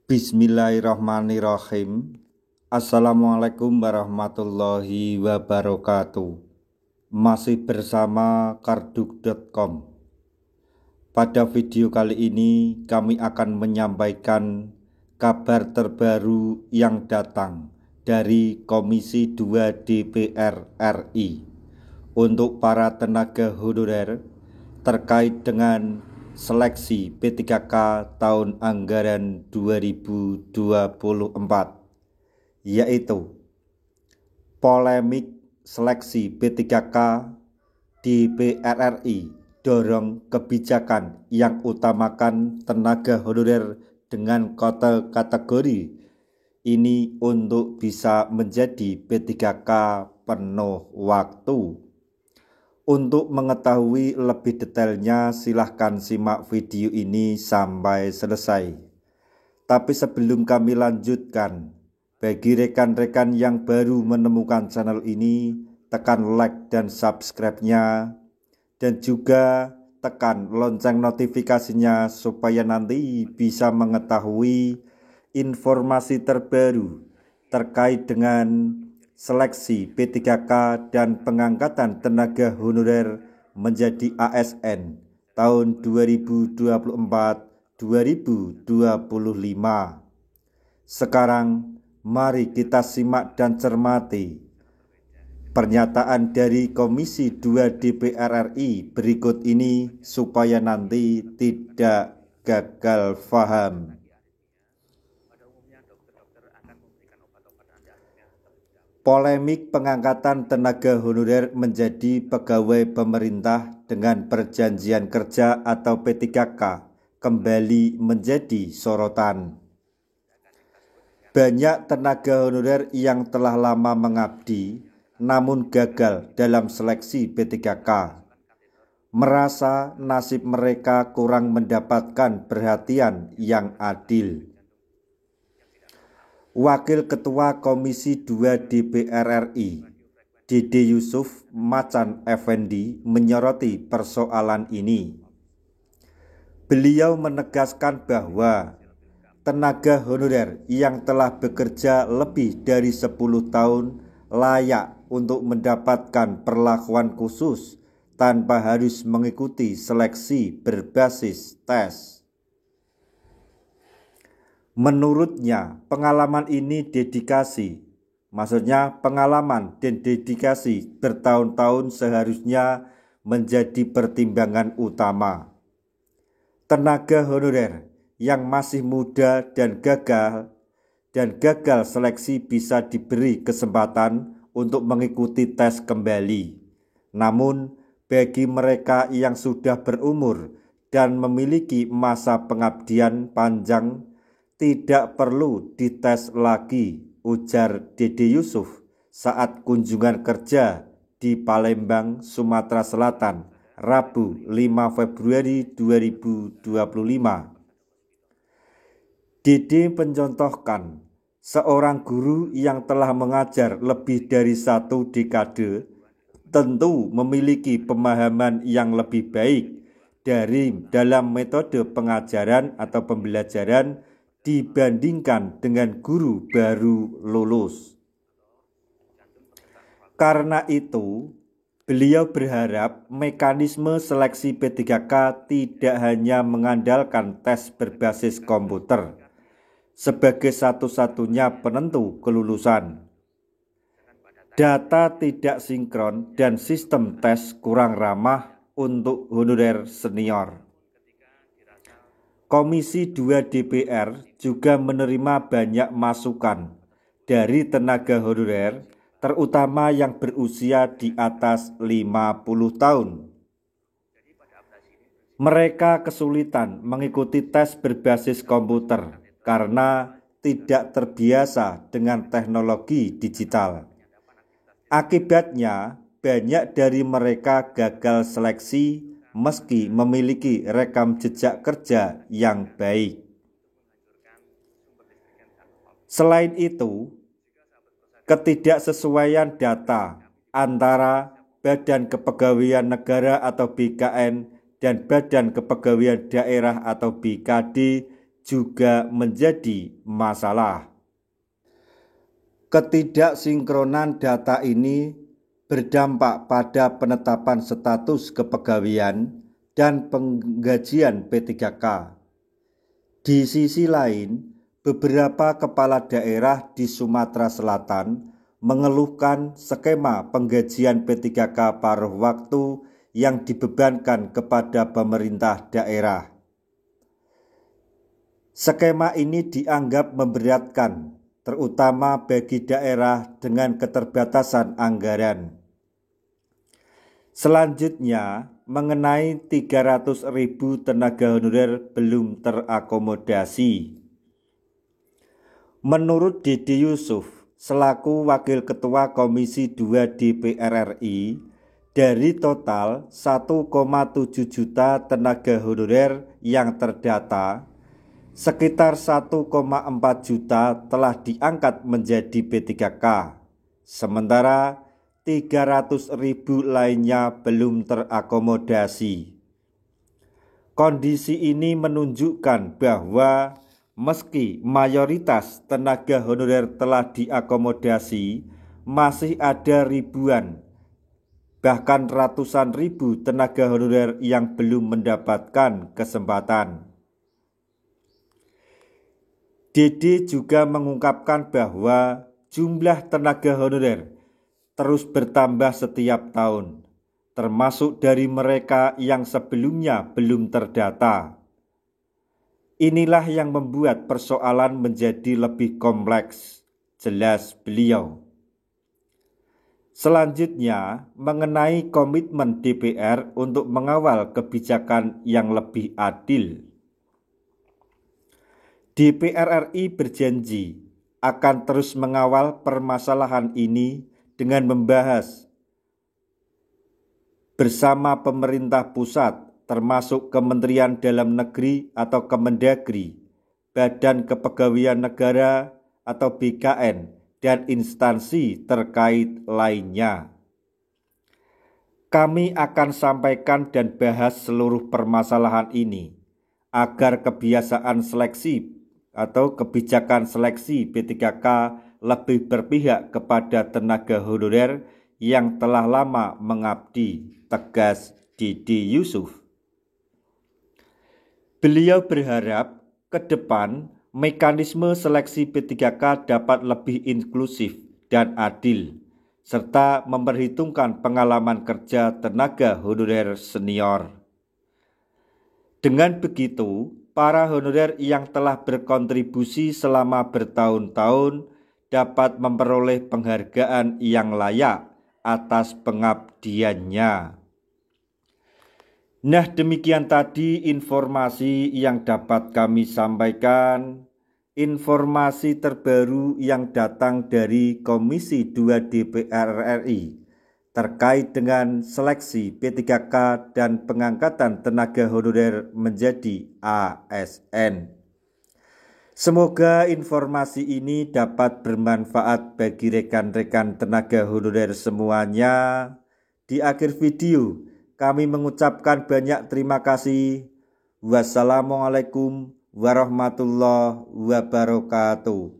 Bismillahirrahmanirrahim. Assalamualaikum warahmatullahi wabarakatuh. Masih bersama karduk.com. Pada video kali ini kami akan menyampaikan kabar terbaru yang datang dari Komisi 2 DPR RI untuk para tenaga honorer terkait dengan seleksi P3K tahun anggaran 2024, yaitu polemik seleksi P3K DPR RI dorong kebijakan yang utamakan tenaga honorer dengan kategori ini untuk bisa menjadi P3K penuh waktu. Untuk mengetahui lebih detailnya, silahkan simak video ini sampai selesai. Tapi sebelum kami lanjutkan, bagi rekan-rekan yang baru menemukan channel ini, tekan like dan subscribe-nya, dan juga tekan lonceng notifikasinya supaya nanti bisa mengetahui informasi terbaru terkait dengan seleksi P3K dan pengangkatan tenaga honorer menjadi ASN tahun 2024-2025. Sekarang mari kita simak dan cermati pernyataan dari Komisi 2 DPR RI berikut ini supaya nanti tidak gagal paham. Polemik pengangkatan tenaga honorer menjadi pegawai pemerintah dengan perjanjian kerja atau P3K kembali menjadi sorotan. Banyak tenaga honorer yang telah lama mengabdi namun gagal dalam seleksi P3K merasa nasib mereka kurang mendapatkan perhatian yang adil. Wakil Ketua Komisi 2 DPR RI, Dede Yusuf Macan Effendi, menyoroti persoalan ini. Beliau menegaskan bahwa tenaga honorer yang telah bekerja lebih dari 10 tahun layak untuk mendapatkan perlakuan khusus tanpa harus mengikuti seleksi berbasis tes. Menurutnya, pengalaman ini pengalaman dan dedikasi bertahun-tahun seharusnya menjadi pertimbangan utama. Tenaga honorer yang masih muda dan gagal seleksi bisa diberi kesempatan untuk mengikuti tes kembali. Namun, bagi mereka yang sudah berumur dan memiliki masa pengabdian panjang, tidak perlu dites lagi, ujar Dede Yusuf saat kunjungan kerja di Palembang, Sumatera Selatan, Rabu 5 Februari 2025. Dede mencontohkan seorang guru yang telah mengajar lebih dari 1 dekade tentu memiliki pemahaman yang lebih baik dalam metode pengajaran atau pembelajaran dibandingkan dengan guru baru lulus. Karena itu, beliau berharap mekanisme seleksi P3K tidak hanya mengandalkan tes berbasis komputer sebagai satu-satunya penentu kelulusan. Data tidak sinkron dan sistem tes kurang ramah untuk honorer senior. Komisi 2 DPR juga menerima banyak masukan dari tenaga honorer, terutama yang berusia di atas 50 tahun. Mereka kesulitan mengikuti tes berbasis komputer karena tidak terbiasa dengan teknologi digital. Akibatnya, banyak dari mereka gagal seleksi meski memiliki rekam jejak kerja yang baik. Selain itu, ketidaksesuaian data antara Badan Kepegawaian Negara atau BKN dan Badan Kepegawaian Daerah atau BKD juga menjadi masalah. Ketidaksinkronan data ini berdampak pada penetapan status kepegawaian dan penggajian P3K. Di sisi lain, beberapa kepala daerah di Sumatera Selatan mengeluhkan skema penggajian P3K paruh waktu yang dibebankan kepada pemerintah daerah. Skema ini dianggap memberatkan, terutama bagi daerah dengan keterbatasan anggaran. Selanjutnya, mengenai 300.000 tenaga honorer belum terakomodasi. Menurut Dede Yusuf, selaku Wakil Ketua Komisi 2 DPR RI, dari total 1,7 juta tenaga honorer yang terdata, sekitar 1,4 juta telah diangkat menjadi P3K, sementara 300.000 lainnya belum terakomodasi. Kondisi ini menunjukkan bahwa meski mayoritas tenaga honorer telah diakomodasi, masih ada ribuan, bahkan ratusan ribu tenaga honorer yang belum mendapatkan kesempatan. Dede juga mengungkapkan bahwa jumlah tenaga honorer terus bertambah setiap tahun, termasuk dari mereka yang sebelumnya belum terdata. Inilah yang membuat persoalan menjadi lebih kompleks, jelas beliau. Selanjutnya, mengenai komitmen DPR untuk mengawal kebijakan yang lebih adil. DPR RI berjanji akan terus mengawal permasalahan ini dengan membahas bersama pemerintah pusat, termasuk Kementerian Dalam Negeri atau Kemendagri, Badan Kepegawaian Negara atau BKN, dan instansi terkait lainnya. Kami akan sampaikan dan bahas seluruh permasalahan ini agar kebiasaan seleksi atau kebijakan seleksi P3K lebih berpihak kepada tenaga honorer yang telah lama mengabdi, tegas Dede Yusuf. Beliau berharap ke depan mekanisme seleksi P3K dapat lebih inklusif dan adil, serta memperhitungkan pengalaman kerja tenaga honorer senior. Dengan begitu, para honorer yang telah berkontribusi selama bertahun-tahun dapat memperoleh penghargaan yang layak atas pengabdiannya. Nah, demikian tadi informasi yang dapat kami sampaikan. Informasi terbaru yang datang dari Komisi 2 DPR RI terkait dengan seleksi P3K dan pengangkatan tenaga honorer menjadi ASN. Semoga informasi ini dapat bermanfaat bagi rekan-rekan tenaga honorer semuanya. Di akhir video, kami mengucapkan banyak terima kasih. Wassalamualaikum warahmatullahi wabarakatuh.